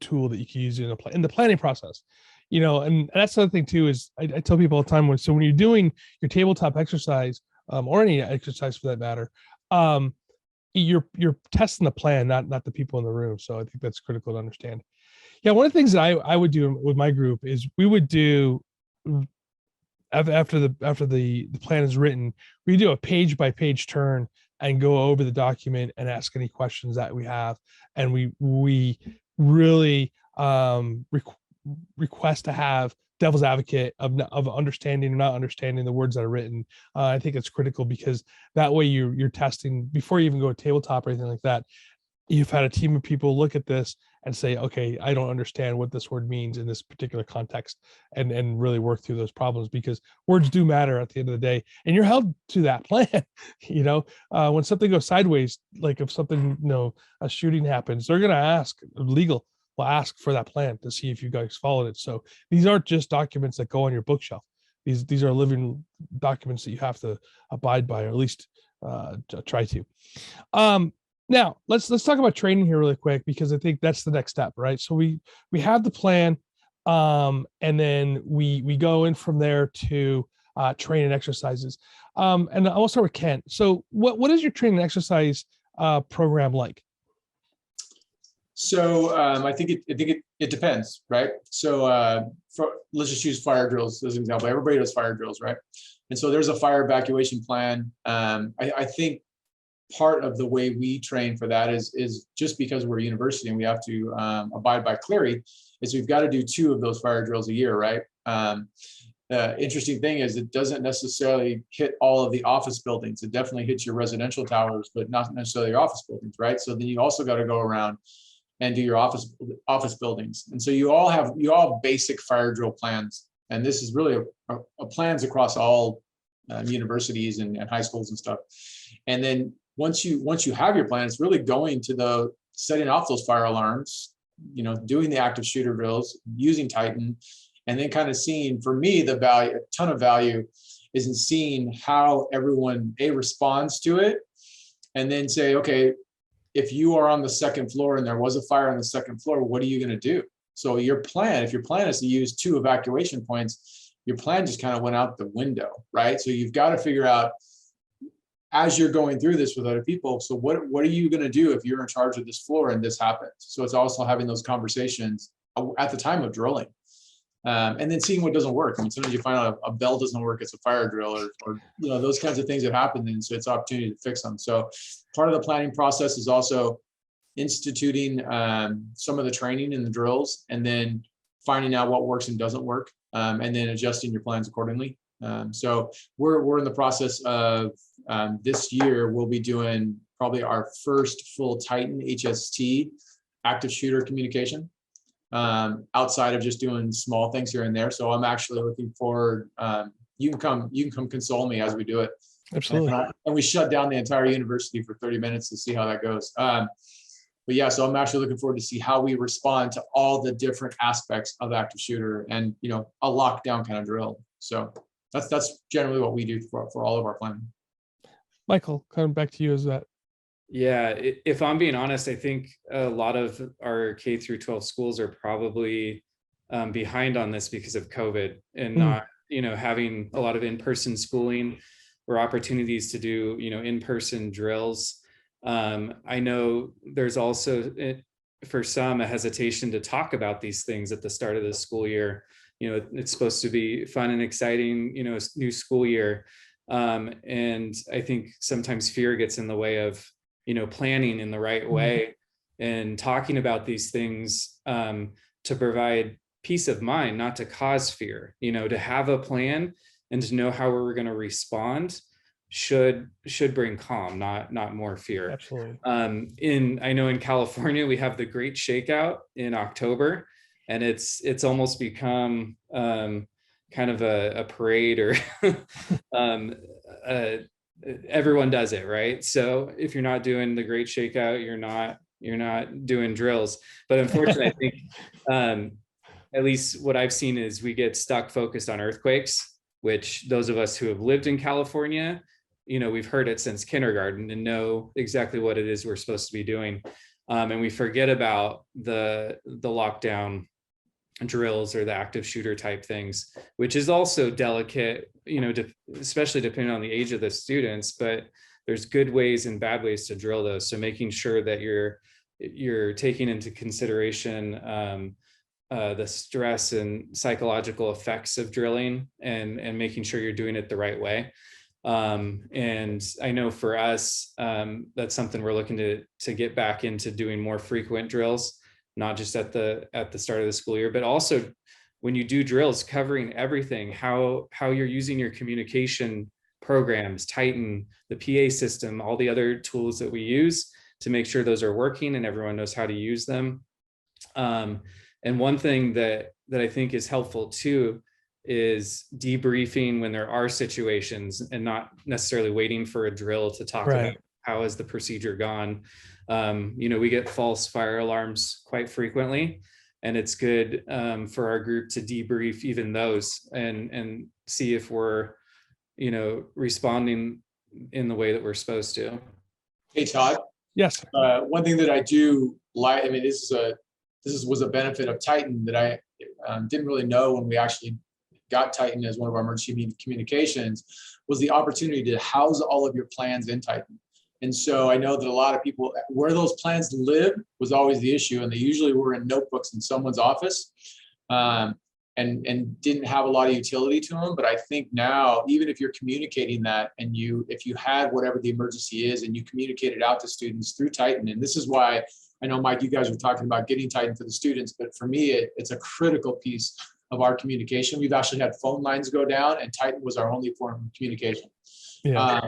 tool that you can use in the planning process. And that's the other thing too, is I tell people all the time, when you're doing your tabletop exercise, or any exercise for that matter, you're testing the plan, not the people in the room. So I think that's critical to understand. Yeah, one of the things that I would do with my group is we would do, after the plan is written, we do a page by page turn and go over the document and ask any questions that we have, and we really request to have devil's advocate of understanding or not understanding the words that are written. I think it's critical, because that way you're testing before you even go to tabletop or anything like that. You've had a team of people look at this and say, okay, I don't understand what this word means in this particular context, and really work through those problems, because words do matter at the end of the day, and you're held to that plan. When something goes sideways, like if something, a shooting happens, they're going to ask, legal will ask for that plan to see if you guys followed it. So these aren't just documents that go on your bookshelf. These are living documents that you have to abide by, or at least try to. Now let's talk about training here really quick, because I think that's the next step, right? So we have the plan, and then we go in from there to training exercises. And I'll start with Kent. So what is your training exercise program like? So I think it depends, right? So let's just use fire drills as an example. Everybody does fire drills, right? And so there's a fire evacuation plan. I think part of the way we train for that is just because we're a university and we have to abide by Clery, is we've got to do 2 of those fire drills a year, right? Interesting thing is, it doesn't necessarily hit all of the office buildings. It definitely hits your residential towers, but not necessarily your office buildings, right? So then you also got to go around and do your office buildings. And so you all have basic fire drill plans. And this is really a plans across all universities and high schools and stuff. And then once you have your plan, it's really going to the setting off those fire alarms, doing the active shooter drills, using Titan, and then kind of seeing, for me, the value, a ton of value is in seeing how everyone responds to it, and then say, okay, if you are on the second floor and there was a fire on the second floor, what are you going to do? So if your plan is to use 2 evacuation points, your plan just kind of went out the window, right? So you've got to figure out, as you're going through this with other people, so what are you going to do if you're in charge of this floor and this happens? So it's also having those conversations at the time of drilling. And then seeing what doesn't work. I mean, sometimes you find out a bell doesn't work, it's a fire drill, or those kinds of things that happen, and so it's an opportunity to fix them. So part of the planning process is also instituting some of the training in the drills, and then finding out what works and doesn't work, and then adjusting your plans accordingly. So we're in the process of this year, we'll be doing probably our first full Titan HST active shooter communication, outside of just doing small things here and there. So I'm actually looking forward. You can come console me as we do it. Absolutely. And we shut down the entire university for 30 minutes to see how that goes. But yeah, so I'm actually looking forward to see how we respond to all the different aspects of active shooter and, a lockdown kind of drill. So that's generally what we do for all of our planning. Michael, coming back to you, is that? Yeah, if I'm being honest, I think a lot of our K through 12 schools are probably behind on this because of COVID and not, having a lot of in-person schooling or opportunities to do, in-person drills. I know there's also, for some, a hesitation to talk about these things at the start of the school year. It's supposed to be fun and exciting, new school year. And I think sometimes fear gets in the way of, planning in the right way and talking about these things to provide peace of mind, not to cause fear, to have a plan and to know how we're going to respond should bring calm, not more fear. Absolutely. I know in California, we have the Great Shakeout in October, and it's almost become kind of a parade, or everyone does it, right? So if you're not doing the Great Shakeout, you're not doing drills. But unfortunately, I think at least what I've seen is we get stuck focused on earthquakes, which those of us who have lived in California, we've heard it since kindergarten and know exactly what it is we're supposed to be doing. And we forget about the lockdown drills or the active shooter type things, which is also delicate, especially depending on the age of the students, but there's good ways and bad ways to drill those. So making sure that you're taking into consideration the stress and psychological effects of drilling and making sure you're doing it the right way. And I know for us, that's something we're looking to get back into, doing more frequent drills, not just at the start of the school year, but also when you do drills, covering everything, how you're using your communication programs, Titan, the PA system, all the other tools that we use to make sure those are working and everyone knows how to use them. And one thing that I think is helpful too is debriefing when there are situations and not necessarily waiting for a drill to talk about how has the procedure gone. We get false fire alarms quite frequently, and it's good for our group to debrief even those and see if we're, responding in the way that we're supposed to. Hey, Todd. Yes. One thing that I do like, this was a benefit of Titan that I didn't really know when we actually got Titan as one of our emergency communications, was the opportunity to house all of your plans in Titan. And so I know that a lot of people, where those plans live was always the issue, and they usually were in notebooks in someone's office, and didn't have a lot of utility to them. But I think now, even if you're communicating that, and if you had whatever the emergency is and you communicate it out to students through Titan, and this is why I know, Mike, you guys were talking about getting Titan for the students, but for me, it's a critical piece of our communication. We've actually had phone lines go down, and Titan was our only form of communication. Yeah.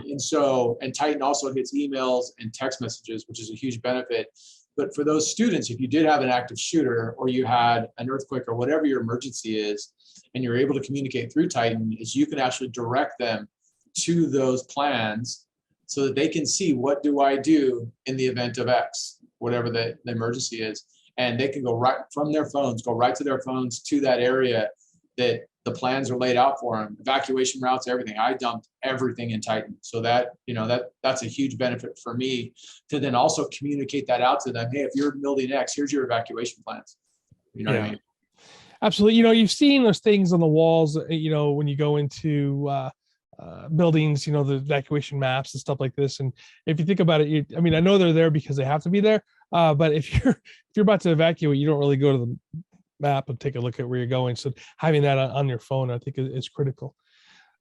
And Titan also hits emails and text messages, which is a huge benefit. But for those students, if you did have an active shooter or you had an earthquake or whatever your emergency is, and you're able to communicate through Titan, is you can actually direct them to those plans so that they can see, what do I do in the event of X, whatever the emergency is. and they can go right from their phones, go right to their phones to that area that the plans are laid out for them, evacuation routes, everything. I dumped everything in Titan. So that, that's a huge benefit for me to then also communicate that out to them. Hey, if you're building X, here's your evacuation plans. You know what I mean? Absolutely. You've seen those things on the walls, when you go into buildings, the evacuation maps and stuff like this. And if you think about it, I know they're there because they have to be there. But if you're about to evacuate, you don't really go to the map and take a look at where you're going. So having that on your phone, I think is critical.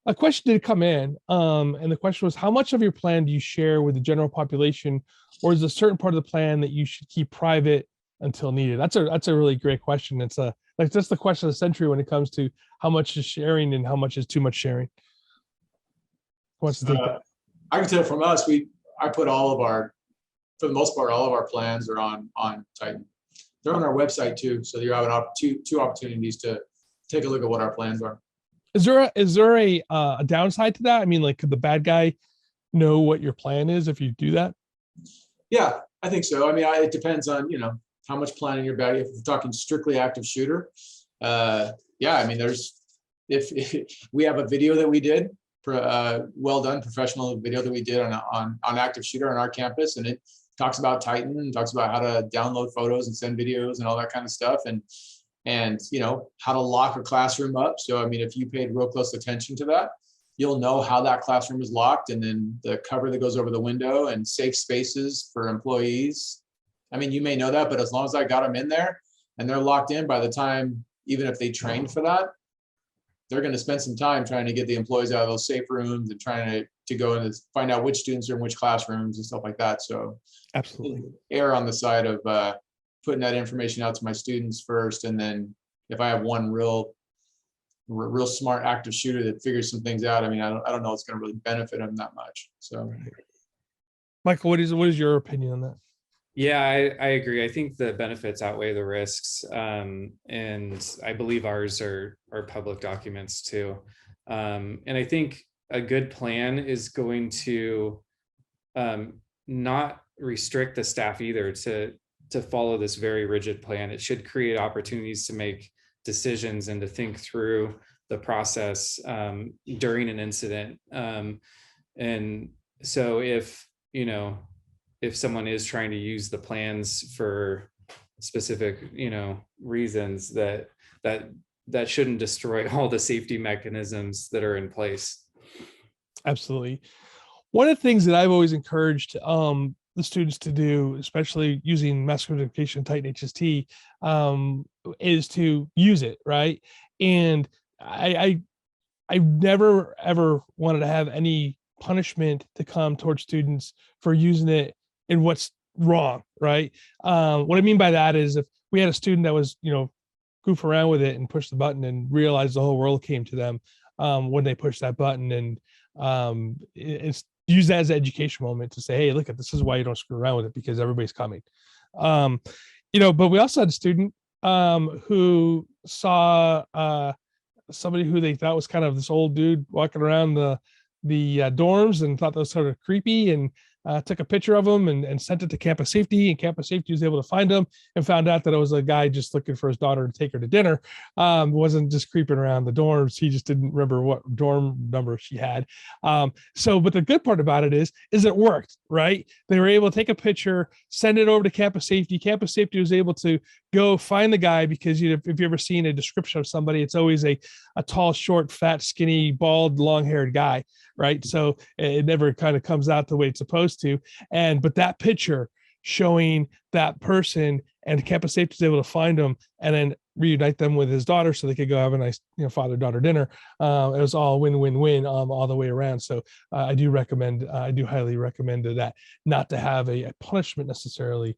A question did come in, and the question was, how much of your plan do you share with the general population, or is a certain part of the plan that you should keep private until needed? That's a really great question. It's that's the question of the century when it comes to how much is sharing and how much is too much sharing. Who wants to take that? I can tell from us, I put for the most part, all of our plans are on Titan. They're on our website too, so you have two opportunities to take a look at what our plans are. Is there a downside to that? Could the bad guy know what your plan is if you do that? Yeah, I think so. It depends on how much planning you're about. If we're talking strictly active shooter, if we have a video that we did, well done professional video that we did on active shooter on our campus, and it talks about Titan and talks about how to download photos and send videos and all that kind of stuff, and how to lock a classroom up. So if you paid real close attention to that, you'll know how that classroom is locked, and then the cover that goes over the window and safe spaces for employees. You may know that, but as long as I got them in there and they're locked in, by the time, even if they trained for that, they're going to spend some time trying to get the employees out of those safe rooms and trying to go and find out which students are in which classrooms and stuff like that. So absolutely err on the side of putting that information out to my students first. And then if I have one real smart active shooter that figures some things out, I don't know it's going to really benefit them that much. So Michael, what is your opinion on that? Yeah, I agree. I think the benefits outweigh the risks. And I believe ours are public documents too. And I think a good plan is going to not restrict the staff either to follow this very rigid plan. It should create opportunities to make decisions and to think through the process during an incident. And so if someone is trying to use the plans for specific, reasons, that shouldn't destroy all the safety mechanisms that are in place. Absolutely. One of the things that I've always encouraged the students to do, especially using mass communication Titan HST, is to use it, right? And I never ever wanted to have any punishment to come towards students for using it in what's wrong, right? What I mean by that is if we had a student that was, goof around with it and push the button and realize the whole world came to them when they pushed that button, and it's use that as an education moment to say, hey, look, this is why you don't screw around with it, because everybody's coming. But we also had a student who saw somebody who they thought was kind of this old dude walking around the dorms and thought that was sort of creepy, and took a picture of him and sent it to campus safety, and campus safety was able to find him and found out that it was a guy just looking for his daughter to take her to dinner. Wasn't just creeping around the dorms. He just didn't remember what dorm number she had. But the good part about it is it worked, right? They were able to take a picture, send it over to campus safety. Campus safety was able to go find the guy, because if you've ever seen a description of somebody, it's always a tall, short, fat, skinny, bald, long-haired guy, right? So it never kind of comes out the way it's supposed to. But that picture showing that person, and campus safety is able to find him and then reunite them with his daughter so they could go have a nice, father-daughter dinner. It was all win-win-win all the way around. So I do highly recommend that, not to have a punishment necessarily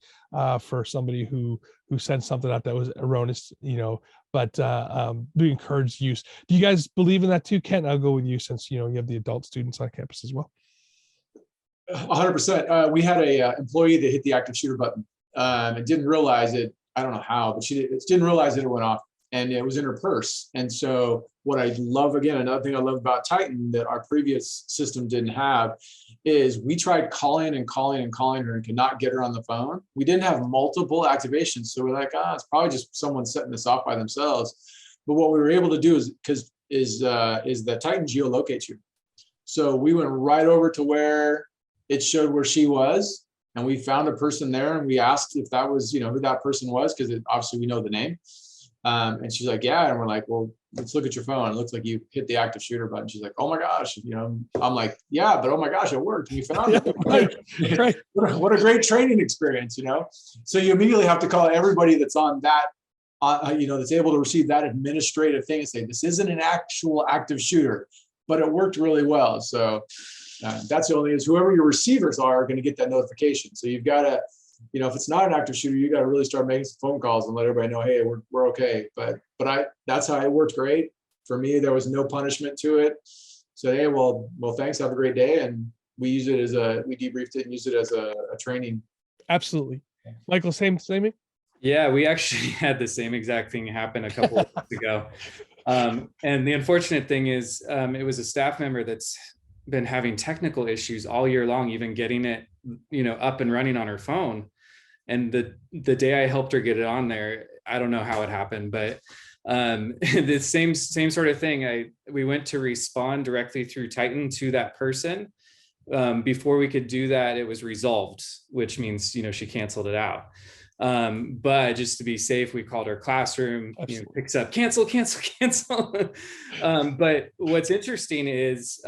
for somebody who sent something out that was erroneous, but we encourage use. Do you guys believe in that too, Kent? I'll go with you, since you have the adult students on campus as well. 100%. We had a employee that hit the active shooter button and didn't realize it. I don't know how, but she didn't realize that it went off. and it was in her purse. And so what I love, again, another thing I love about Titan that our previous system didn't have is we tried calling and calling and calling her and could not get her on the phone. We didn't have multiple activations. So we're like, it's probably just someone setting this off by themselves. But what we were able to do is that Titan geolocates you. So we went right over to where it showed where she was, and we found a person there, and we asked if that was, who that person was, because obviously we know the name. And she's like, yeah. And we're like, well, let's look at your phone. It looks like you hit the active shooter button. She's like, oh my gosh. I'm like, yeah, but oh my gosh, it worked. We found it. Right. What a great training experience, So you immediately have to call everybody that's on that, that's able to receive that administrative thing and say, this isn't an actual active shooter, but it worked really well. So that's the only is whoever your receivers are going to get that notification. So you've got to, if it's not an active shooter, you got to really start making some phone calls and let everybody know, hey, we're okay. But that's how it worked great for me. There was no punishment to it. So hey, well, thanks. Have a great day. And we use it we debriefed it and used it as a training. Absolutely, Michael. Same. Yeah, we actually had the same exact thing happen a couple of weeks ago. And the unfortunate thing is, it was a staff member that's been having technical issues all year long, even getting it, up and running on her phone. And the day I helped her get it on there, I don't know how it happened, but the same sort of thing. We went to respond directly through Titan to that person. Before we could do that, it was resolved, which means, she canceled it out. But just to be safe, we called our classroom, picks up, cancel. But what's interesting is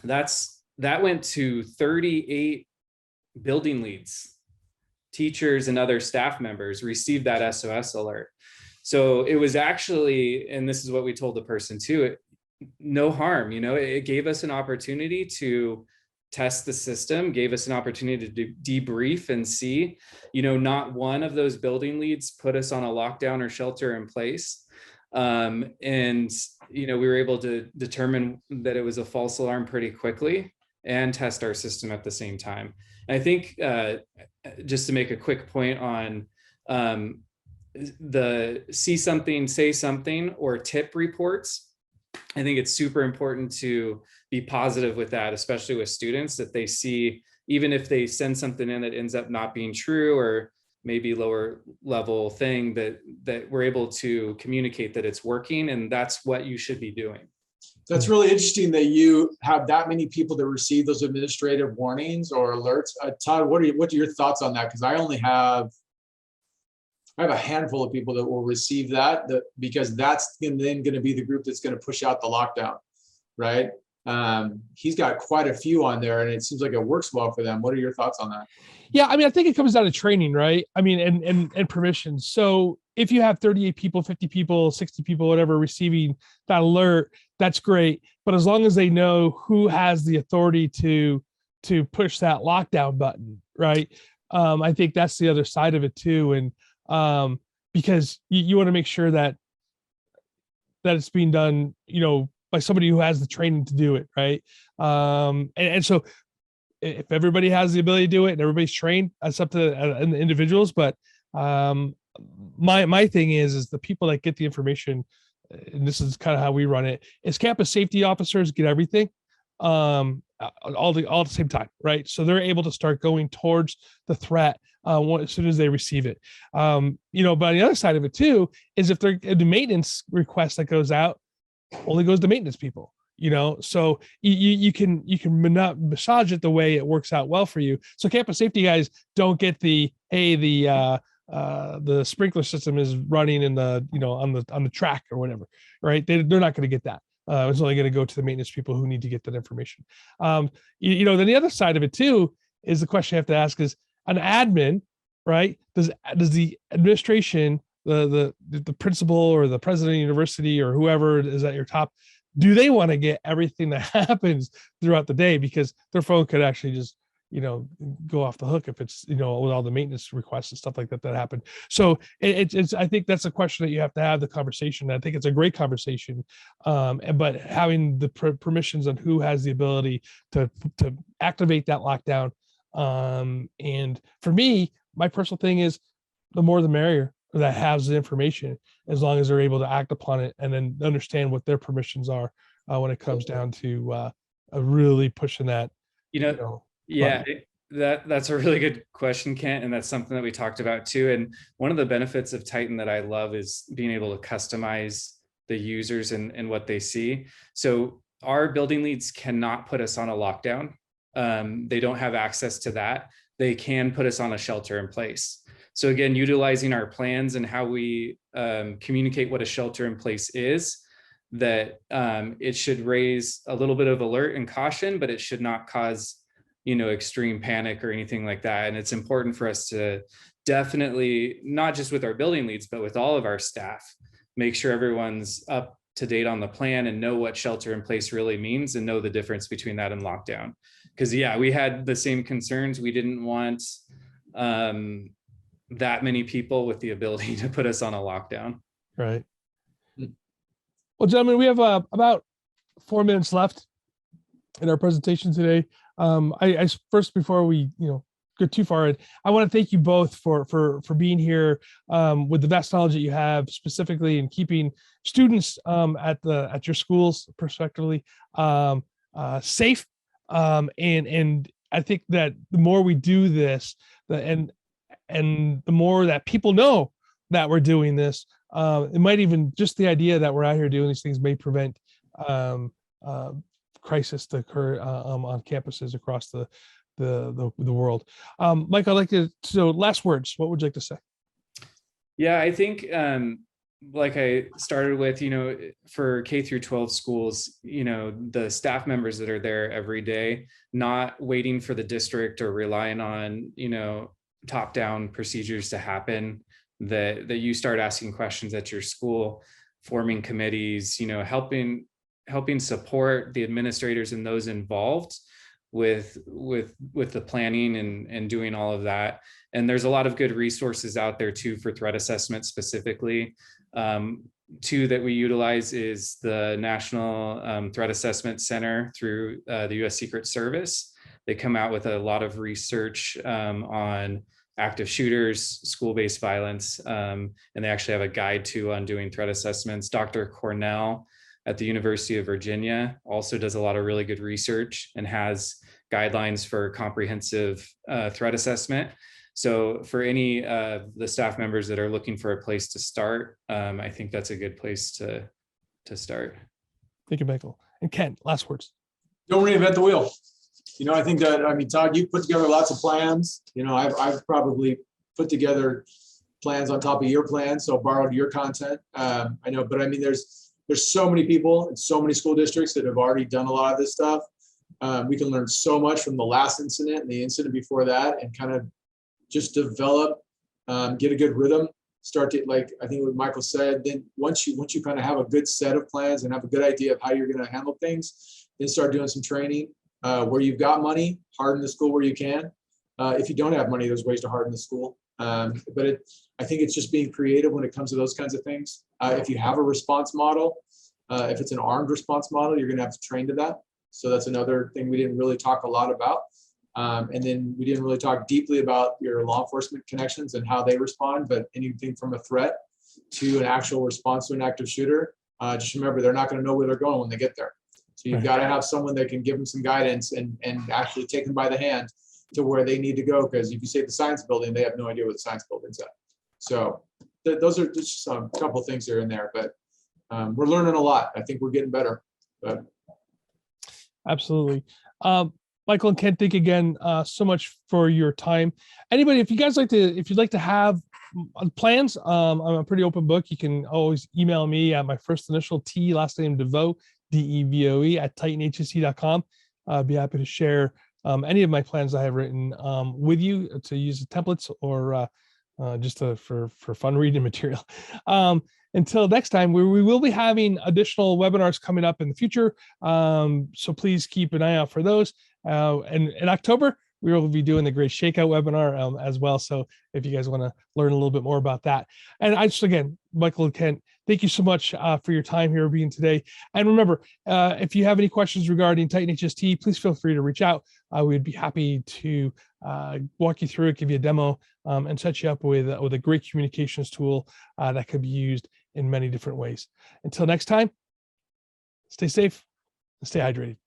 that went to 38 building leads, teachers and other staff members received that SOS alert. So it was actually, and this is what we told the person too, no harm, it gave us an opportunity to test the system, gave us an opportunity to debrief and see, not one of those building leads put us on a lockdown or shelter in place. And, we were able to determine that it was a false alarm pretty quickly and test our system at the same time. And I think just to make a quick point on the see something, say something, or tip reports, I think it's super important to be positive with that, especially with students, that they see, even if they send something in that ends up not being true or maybe lower level thing, that we're able to communicate that it's working, and that's what you should be doing. That's really interesting that you have that many people that receive those administrative warnings or alerts. Todd, what are your thoughts on that? Because I have a handful of people that will receive that because that's then going to be the group that's going to push out the lockdown, right? He's got quite a few on there, and it seems like it works well for them. What are your thoughts on that? Yeah, I think it comes down to training, right? And permissions. So if you have 38 people, 50 people, 60 people, whatever, receiving that alert, that's great. But as long as they know who has the authority to push that lockdown button, right? I think that's the other side of it too. And because you want to make sure that it's being done, by somebody who has the training to do it, right? And so if everybody has the ability to do it and everybody's trained, that's up to the individuals. But my thing is the people that get the information, and this is kind of how we run it, is campus safety officers get everything all at the same time, right? So they're able to start going towards the threat as soon as they receive it. But on the other side of it too is if they're the maintenance request that goes out, only goes to maintenance people. So you can massage it the way it works out well for you. So campus safety guys don't get the sprinkler system is running in the on the track or whatever, right? They're not going to get that. It's only going to go to the maintenance people who need to get that information. Then the other side of it too is the question you have to ask is an admin, right? Does the administration, the principal or the president of the university or whoever is at your top, do they want to get everything that happens throughout the day? Because their phone could actually just go off the hook if it's with all the maintenance requests and stuff like that happen. So it's I think that's a question that you have to have the conversation. I think it's a great conversation, but having the permissions on who has the ability to activate that lockdown. And for me, my personal thing is the more the merrier. that has the information, as long as they're able to act upon it and then understand what their permissions are when it comes down to really pushing that. Yeah, button. that's a really good question, Kent, and that's something that we talked about too. And one of the benefits of Titan that I love is being able to customize the users and what they see. So our building leads cannot put us on a lockdown. They don't have access to that. They can put us on a shelter in place. So again, utilizing our plans and how we communicate what a shelter in place is, that it should raise a little bit of alert and caution, but it should not cause extreme panic or anything like that. And it's important for us to definitely, not just with our building leads, but with all of our staff, make sure everyone's up to date on the plan and know what shelter in place really means and know the difference between that and lockdown. Because yeah, we had the same concerns. We didn't want that many people with the ability to put us on a lockdown. Right. Well, gentlemen, we have about 4 minutes left in our presentation today. I first, before we go too far in, I want to thank you both for being here with the vast knowledge that you have, specifically in keeping students at your schools, prospectively, safe. And I think that the more we do this, and the more that people know that we're doing this, it might even, just the idea that we're out here doing these things may prevent crisis to occur on campuses across the world. Mike, I'd like to, so last words, what would you like to say? Yeah, I think like I started with, for K through 12 schools, the staff members that are there every day, not waiting for the district or relying on, top-down procedures to happen, that you start asking questions at your school, forming committees, helping support the administrators and those involved with the planning and doing all of that. And there's a lot of good resources out there too for threat assessment specifically. Two that we utilize is the National Threat Assessment Center through the U.S. Secret Service. They come out with a lot of research on active shooters, school-based violence, and they actually have a guide too on doing threat assessments. Dr. Cornell at the University of Virginia also does a lot of really good research and has guidelines for comprehensive threat assessment. So for any of the staff members that are looking for a place to start, I think that's a good place to start. Thank you, Michael. And Ken, last words. Don't reinvent the wheel. I think that, Todd, you put together lots of plans. I've probably put together plans on top of your plans, so borrowed your content. I know, but there's so many people and so many school districts that have already done a lot of this stuff. We can learn so much from the last incident and the incident before that, and kind of just develop, get a good rhythm, start to, like I think what Michael said, then once you kind of have a good set of plans and have a good idea of how you're going to handle things, then start doing some training. Where you've got money, harden the school where you can. If you don't have money, there's ways to harden the school. But I think it's just being creative when it comes to those kinds of things. If you have a response model, if it's an armed response model, you're going to have to train to that. So that's another thing we didn't really talk a lot about. And then we didn't really talk deeply about your law enforcement connections and how they respond, but anything from a threat to an actual response to an active shooter, just remember, they're not going to know where they're going when they get there. So you've got to have someone that can give them some guidance and actually take them by the hand to where they need to go. Because if you say the science building, they have no idea what the science building's at. So those are just a couple of things that are in there, but we're learning a lot. I think we're getting better. But. Absolutely. Michael and Kent, thank you again so much for your time. Anybody, if you'd like to have plans, I'm a pretty open book. You can always email me at my first initial T, last name DeVoe, DEVOE at titanhsc.com. I'd be happy to share any of my plans I have written with you to use as templates or just for fun reading material. Until next time, we will be having additional webinars coming up in the future. So please keep an eye out for those. And in October, we will be doing the Great Shakeout webinar as well. So if you guys want to learn a little bit more about that. And again, Michael and Kent, thank you so much for your time here being today. And remember, if you have any questions regarding Titan HST, please feel free to reach out. we'd be happy to walk you through it, give you a demo, and set you up with a great communications tool that could be used in many different ways. Until next time, stay safe and stay hydrated.